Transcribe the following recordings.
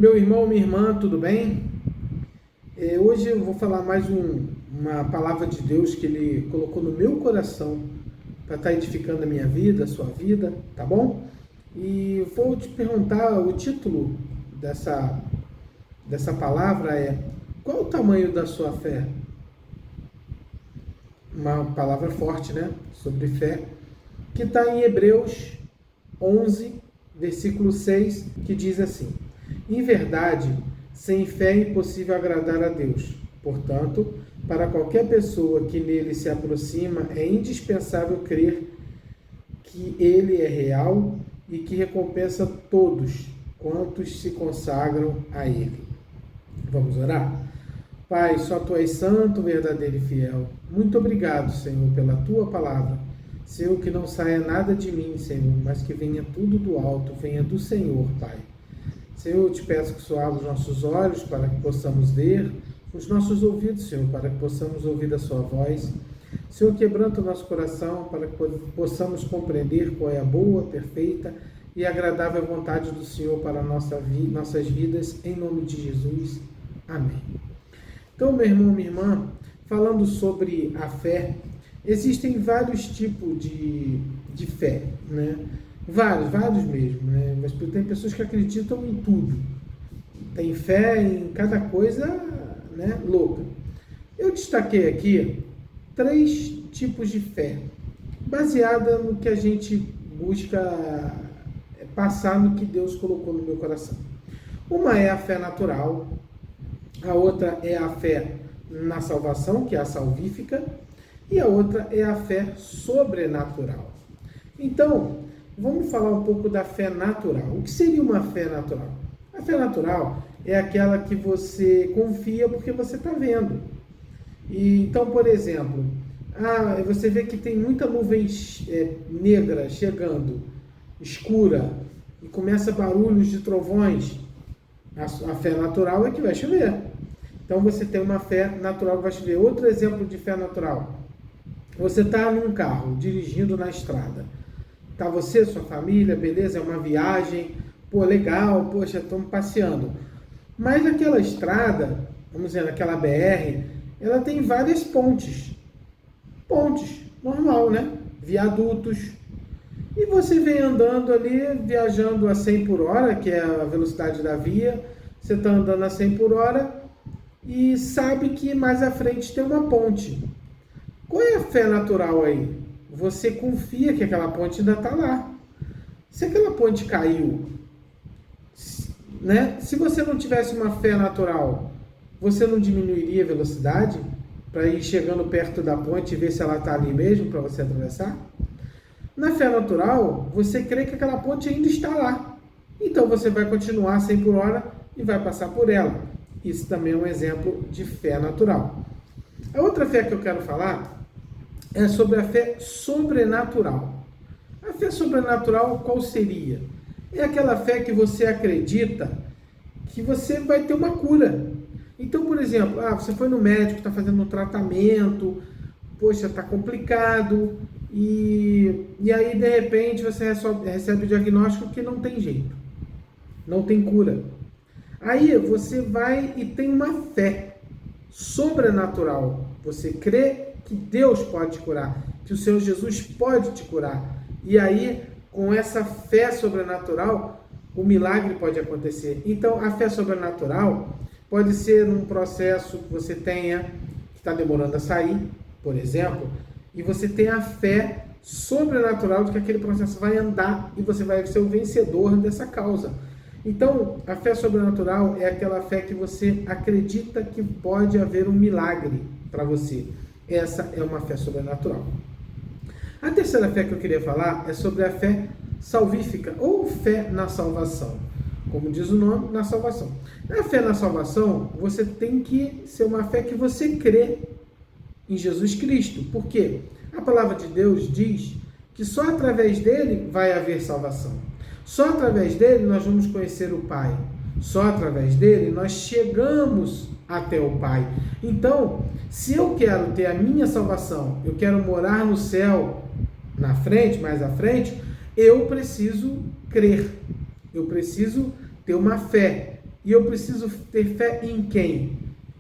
Meu irmão, minha irmã, tudo bem? Hoje eu vou falar mais uma palavra de Deus que Ele colocou no meu coração para estar edificando a minha vida, a sua vida, tá bom? E vou te perguntar, o título dessa palavra é: qual o tamanho da sua fé? Uma palavra forte, né? Sobre fé, que está em Hebreus 11, versículo 6, que diz assim: em verdade, sem fé é impossível agradar a Deus. Portanto, para qualquer pessoa que nele se aproxima, é indispensável crer que ele é real e que recompensa todos quantos se consagram a ele. Vamos orar? Pai, só Tu és santo, verdadeiro e fiel. Muito obrigado, Senhor, pela Tua palavra. Senhor, que não saia nada de mim, Senhor, mas que venha tudo do alto, venha do Senhor, Pai. Senhor, eu te peço que o Senhor abra os nossos olhos para que possamos ver, os nossos ouvidos, Senhor, para que possamos ouvir a sua voz. Senhor, quebranta o nosso coração para que possamos compreender qual é a boa, perfeita e agradável vontade do Senhor para nossas vidas, em nome de Jesus. Amém. Então, meu irmão, minha irmã, falando sobre a fé, existem vários tipos de fé, né? Vários mesmo, né? Mas tem pessoas que acreditam em tudo. Tem fé em cada coisa, né, louca. Eu destaquei aqui 3 tipos de fé, baseada no que a gente busca passar no que Deus colocou no meu coração. Uma é a fé natural, a outra é a fé na salvação, que é a salvífica, e a outra é a fé sobrenatural. Então, vamos falar um pouco da fé natural. O que seria uma fé natural? A fé natural é aquela que você confia porque você está vendo. Então, por exemplo, você vê que tem muita nuvem negra chegando, escura, e começa barulhos de trovões. A fé natural é que vai chover. Então, você tem uma fé natural que vai chover. Outro exemplo de fé natural. Você está num carro, dirigindo na estrada. Tá você, sua família, beleza, é uma viagem, legal, poxa, estamos passeando. Mas aquela estrada, vamos dizer, aquela BR, ela tem várias pontes. Pontes, normal, né? Viadutos. E você vem andando ali, viajando a 100 por hora, que é a velocidade da via. Você está andando a 100 por hora e sabe que mais à frente tem uma ponte. Qual é a fé natural aí? Você confia que aquela ponte ainda está lá. Se aquela ponte caiu, né? Se você não tivesse uma fé natural, você não diminuiria a velocidade para ir chegando perto da ponte e ver se ela está ali mesmo para você atravessar? Na fé natural, você crê que aquela ponte ainda está lá. Então você vai continuar 100 por hora e vai passar por ela. Isso também é um exemplo de fé natural. A outra fé que eu quero falar é sobre a fé sobrenatural. A fé sobrenatural qual seria? É aquela fé que você acredita que você vai ter uma cura. Então, por exemplo, você foi no médico, está fazendo um tratamento, poxa, está complicado, e aí de repente você recebe o diagnóstico que não tem jeito, não tem cura. Aí você vai e tem uma fé sobrenatural. Você crê que Deus pode te curar, que o Senhor Jesus pode te curar. E aí, com essa fé sobrenatural, o milagre pode acontecer. Então, a fé sobrenatural pode ser um processo que você tenha, que está demorando a sair, por exemplo, e você tem a fé sobrenatural de que aquele processo vai andar e você vai ser o vencedor dessa causa. Então, a fé sobrenatural é aquela fé que você acredita que pode haver um milagre para você. Essa é uma fé sobrenatural. A terceira fé que eu queria falar é sobre a fé salvífica, ou fé na salvação. Como diz o nome, na salvação. Na fé na salvação, você tem que ser uma fé que você crê em Jesus Cristo. Por quê? A palavra de Deus diz que só através dele vai haver salvação. Só através dele nós vamos conhecer o Pai. Só através dele nós chegamos até o Pai. Então, se eu quero ter a minha salvação, eu quero morar no céu na frente, mais à frente, eu preciso crer. Eu preciso ter uma fé E eu preciso ter fé em quem?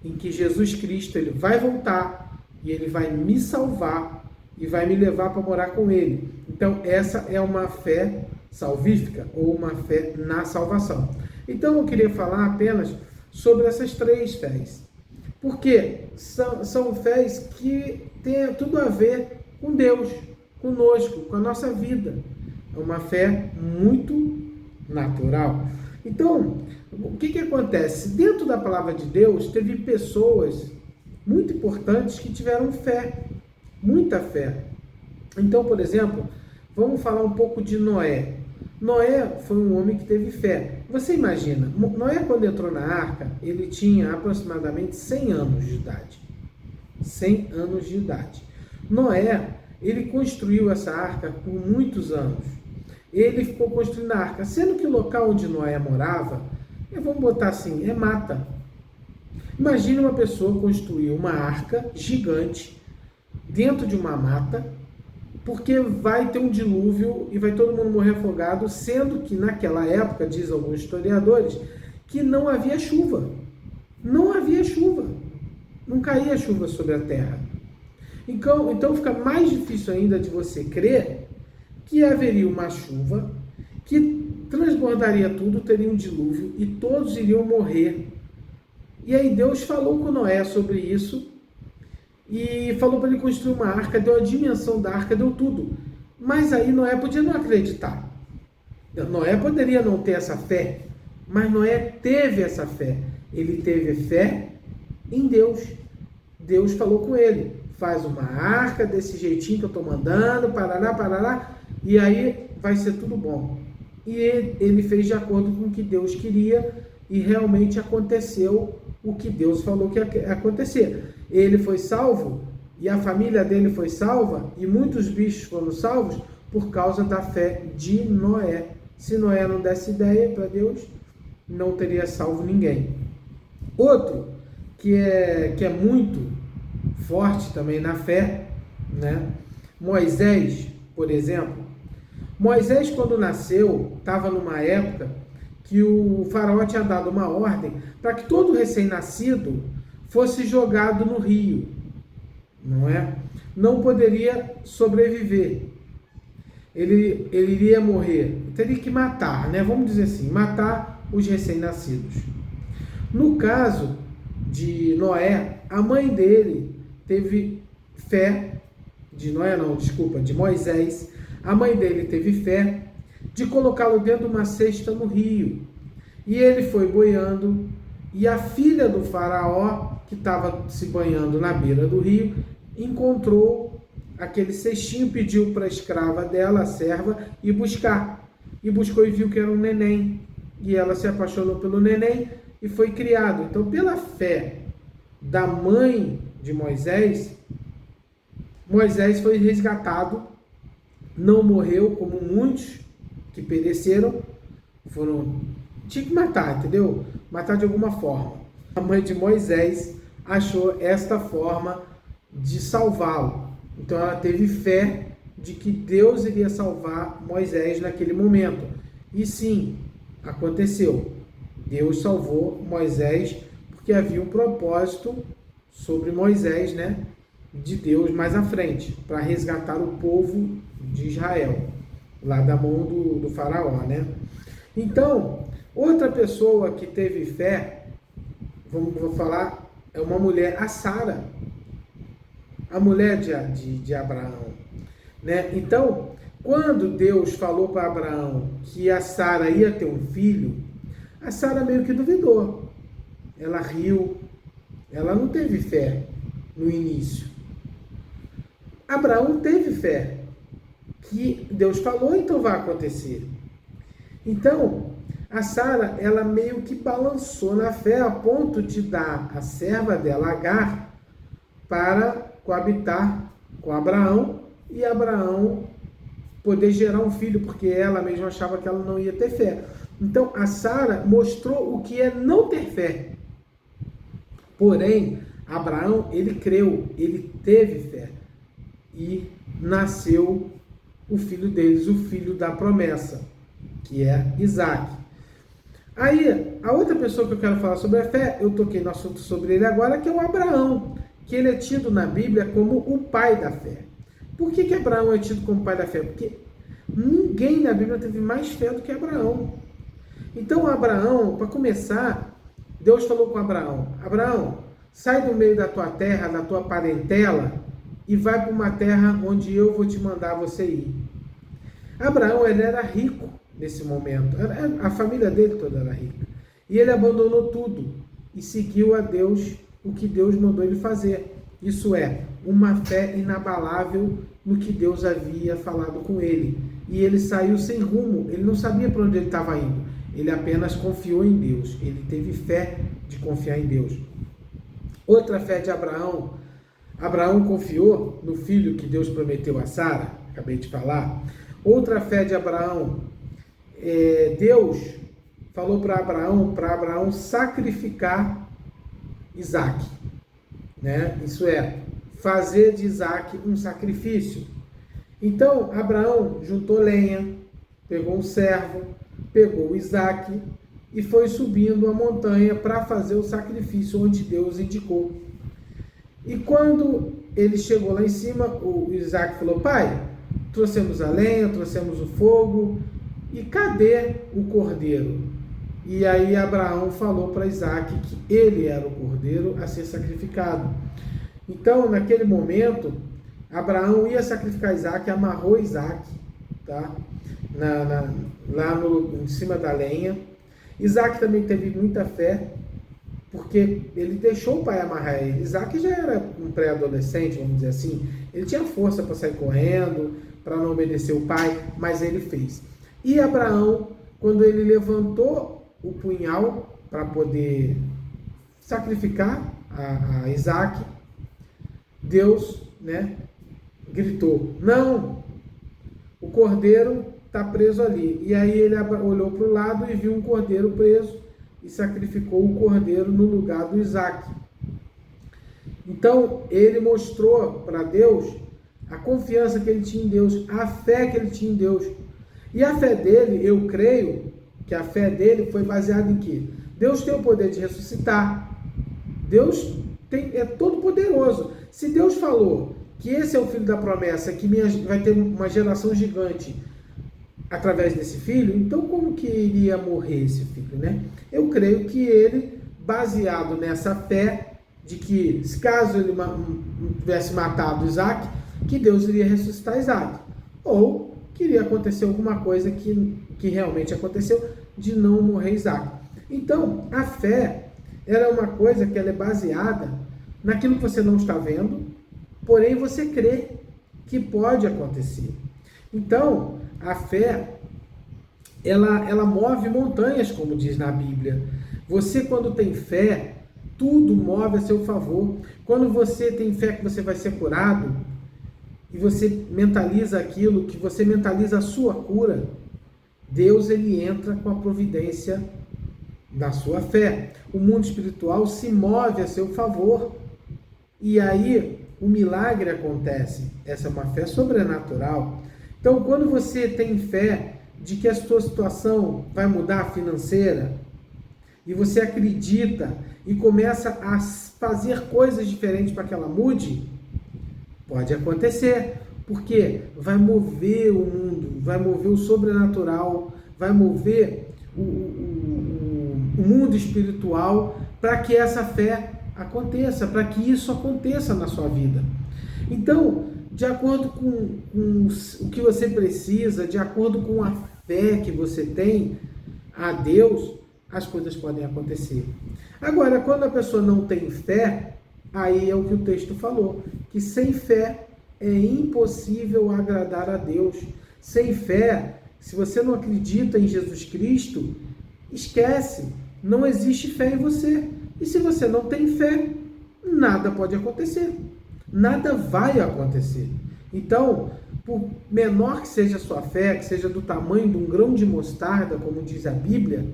Em que Jesus Cristo ele vai voltar e ele vai me salvar e vai me levar para morar com ele. Então, essa é uma fé salvífica ou uma fé na salvação. Então, eu queria falar apenas sobre essas três fés. Porque são fés que têm tudo a ver com Deus, conosco, com a nossa vida. É uma fé muito natural. Então, o que acontece? Dentro da palavra de Deus, teve pessoas muito importantes que tiveram fé, muita fé. Então, por exemplo, vamos falar um pouco de Noé. Noé foi um homem que teve fé. Você imagina, Noé quando entrou na arca, ele tinha aproximadamente 100 anos de idade. 100 anos de idade. Noé, ele construiu essa arca por muitos anos. Ele ficou construindo a arca, sendo que o local onde Noé morava, vamos botar assim, é mata. Imagine uma pessoa construir uma arca gigante dentro de uma mata, porque vai ter um dilúvio e vai todo mundo morrer afogado, sendo que naquela época, diz alguns historiadores, que não havia chuva. Não havia chuva. Não caía chuva sobre a terra. Então fica mais difícil ainda de você crer que haveria uma chuva que transbordaria tudo, teria um dilúvio e todos iriam morrer. E aí Deus falou com Noé sobre isso e falou para ele construir uma arca, deu a dimensão da arca, deu tudo. Mas aí Noé podia não acreditar. Noé poderia não ter essa fé, mas Noé teve essa fé. Ele teve fé em Deus. Deus falou com ele, faz uma arca desse jeitinho que eu estou mandando, parará, parará, e aí vai ser tudo bom. E ele fez de acordo com o que Deus queria e realmente aconteceu o que Deus falou que ia acontecer. Ele foi salvo e a família dele foi salva e muitos bichos foram salvos por causa da fé de Noé. Se Noé não desse ideia para Deus, não teria salvo ninguém. Outro que é muito forte também na fé, né? Moisés, por exemplo. Moisés, quando nasceu, estava numa época que o faraó tinha dado uma ordem para que todo recém-nascido fosse jogado no rio, não é? Não poderia sobreviver. Ele iria morrer, teria que matar, né? Vamos dizer assim, matar os recém-nascidos. No caso de Noé, a mãe dele teve fé, de Moisés, a mãe dele teve fé de colocá-lo dentro de uma cesta no rio. E ele foi boiando, e a filha do faraó, que estava se banhando na beira do rio, encontrou aquele cestinho, pediu para a escrava dela, a serva, ir buscar. E buscou e viu que era um neném. E ela se apaixonou pelo neném e foi criado. Então, pela fé da mãe de Moisés, Moisés foi resgatado, não morreu como muitos que pereceram, tinha que matar, entendeu? Matar de alguma forma. A mãe de Moisés achou esta forma de salvá-lo. Então ela teve fé de que Deus iria salvar Moisés naquele momento. E sim, aconteceu. Deus salvou Moisés porque havia um propósito sobre Moisés, né? De Deus mais à frente, para resgatar o povo de Israel, lá da mão do faraó, né? Então, outra pessoa que teve fé, vou falar, é uma mulher, a Sara, a mulher de Abraão, né? Então, quando Deus falou para Abraão que a Sara ia ter um filho, a Sara meio que duvidou. Ela riu, ela não teve fé no início. Abraão teve fé, que Deus falou, então vai acontecer. Então, a Sara, ela meio que balançou na fé a ponto de dar a serva dela, Agar, para coabitar com Abraão e Abraão poder gerar um filho, porque ela mesma achava que ela não ia ter fé. Então, a Sara mostrou o que é não ter fé. Porém, Abraão, ele creu, ele teve fé. E nasceu o filho deles, o filho da promessa, que é Isaac. Aí, a outra pessoa que eu quero falar sobre a fé, eu toquei no assunto sobre ele agora, que é o Abraão, que ele é tido na Bíblia como o pai da fé. Por que Abraão é tido como pai da fé? Porque ninguém na Bíblia teve mais fé do que Abraão. Então, Abraão, para começar, Deus falou com Abraão: Abraão, sai do meio da tua terra, da tua parentela, e vai para uma terra onde eu vou te mandar você ir. Abraão, ele era rico nesse momento. A família dele toda era rica. E ele abandonou tudo e seguiu a Deus, o que Deus mandou ele fazer. Isso é, uma fé inabalável no que Deus havia falado com ele. E ele saiu sem rumo, ele não sabia para onde ele estava indo. Ele apenas confiou em Deus. Ele teve fé de confiar em Deus. Outra fé de Abraão. Abraão confiou no filho que Deus prometeu a Sara. Acabei de falar. Outra fé de Abraão. Deus falou para Abraão sacrificar Isaac. Né? Isso é, fazer de Isaac um sacrifício. Então, Abraão juntou lenha, pegou um servo, pegou Isaac e foi subindo a montanha para fazer o sacrifício onde Deus indicou. E quando ele chegou lá em cima, o Isaac falou: pai, trouxemos a lenha, trouxemos o fogo, e cadê o cordeiro? E aí Abraão falou para Isaac que ele era o cordeiro a ser sacrificado. Então, naquele momento, Abraão ia sacrificar Isaac, amarrou Isaac, tá? Lá em cima da lenha. Isaac também teve muita fé, porque ele deixou o pai amarrar ele. Isaac já era um pré-adolescente, vamos dizer assim. Ele tinha força para sair correndo, para não obedecer o pai, mas ele fez. E Abraão, quando ele levantou o punhal para poder sacrificar a Isaac, Deus, né, gritou: não, o cordeiro está preso ali. E aí ele olhou para o lado e viu um cordeiro preso e sacrificou o cordeiro no lugar do Isaac. Então ele mostrou para Deus a confiança que ele tinha em Deus, a fé que ele tinha em Deus. E a fé dele, eu creio que a fé dele foi baseada em quê? Deus tem o poder de ressuscitar. Deus é todo poderoso. Se Deus falou que esse é o filho da promessa, que vai ter uma geração gigante através desse filho, então como que iria morrer esse filho, né? Eu creio que ele, baseado nessa fé de que, caso ele tivesse matado Isaac, que Deus iria ressuscitar Isaac. Ou que iria acontecer alguma coisa que realmente aconteceu, de não morrer Isaac. Então, a fé era uma coisa que ela é baseada naquilo que você não está vendo, porém você crê que pode acontecer. Então, a fé, ela move montanhas, como diz na Bíblia. Você, quando tem fé, tudo move a seu favor. Quando você tem fé que você vai ser curado, e você mentaliza aquilo, que você mentaliza a sua cura, Deus, ele entra com a providência da sua fé. O mundo espiritual se move a seu favor. E aí, o milagre acontece. Essa é uma fé sobrenatural. Então, quando você tem fé de que a sua situação vai mudar financeira, e você acredita e começa a fazer coisas diferentes para que ela mude, pode acontecer, porque vai mover o mundo, vai mover o sobrenatural, vai mover o mundo espiritual para que essa fé aconteça, para que isso aconteça na sua vida. Então, de acordo com o que você precisa, de acordo com a fé que você tem a Deus, as coisas podem acontecer. Agora, quando a pessoa não tem fé, aí é o que o texto falou, que sem fé é impossível agradar a Deus. Sem fé, se você não acredita em Jesus Cristo, esquece, não existe fé em você. E se você não tem fé, nada pode acontecer. Nada vai acontecer. Então, por menor que seja a sua fé, que seja do tamanho de um grão de mostarda, como diz a Bíblia,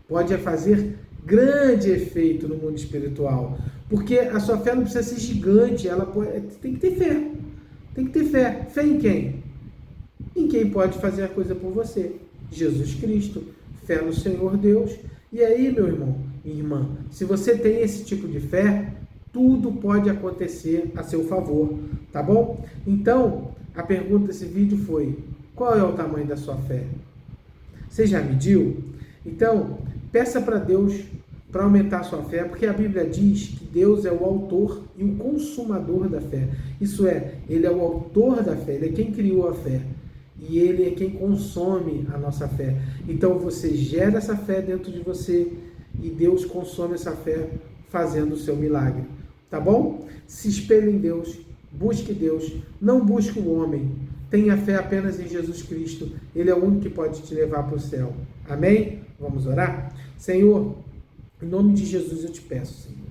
pode fazer grande efeito no mundo espiritual. Porque a sua fé não precisa ser gigante, tem que ter fé. Tem que ter fé. Fé em quem? Em quem pode fazer a coisa por você. Jesus Cristo. fé no Senhor Deus. E aí, meu irmão, minha irmã, se você tem esse tipo de fé, tudo pode acontecer a seu favor, tá bom? Então, a pergunta desse vídeo foi: qual é o tamanho da sua fé? Você já mediu? Então, peça para Deus para aumentar a sua fé, porque a Bíblia diz que Deus é o autor e o consumador da fé. Isso é, Ele é o autor da fé, Ele é quem criou a fé. E Ele é quem consome a nossa fé. Então você gera essa fé dentro de você e Deus consome essa fé fazendo o seu milagre. Tá bom? Se espelhe em Deus, busque Deus, não busque o homem. Tenha fé apenas em Jesus Cristo. Ele é o único que pode te levar para o céu. Amém? Vamos orar? Senhor, em nome de Jesus eu te peço, Senhor,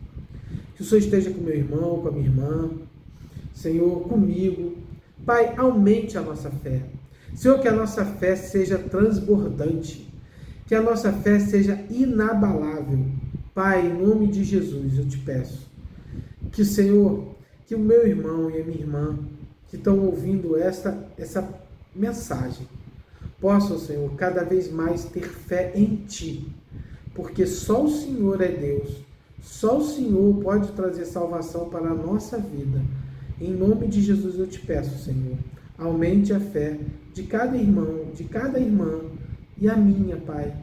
que o Senhor esteja com meu irmão, com a minha irmã, Senhor, comigo. Pai, aumente a nossa fé. Senhor, que a nossa fé seja transbordante, que a nossa fé seja inabalável. Pai, em nome de Jesus eu te peço que, Senhor, que o meu irmão e a minha irmã que estão ouvindo essa mensagem possam, Senhor, cada vez mais ter fé em Ti, porque só o Senhor é Deus, só o Senhor pode trazer salvação para a nossa vida. Em nome de Jesus eu te peço, Senhor, aumente a fé de cada irmão, de cada irmã e a minha, Pai,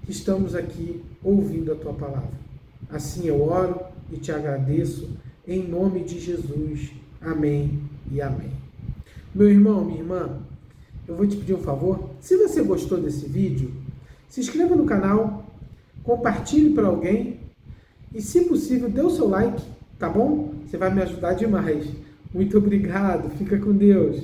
que estamos aqui ouvindo a Tua palavra. Assim eu oro e te agradeço, em nome de Jesus. Amém e amém. Meu irmão, minha irmã, eu vou te pedir um favor. Se você gostou desse vídeo, se inscreva no canal, compartilhe para alguém e, se possível, dê o seu like, tá bom? Você vai me ajudar demais. Muito obrigado. Fica com Deus.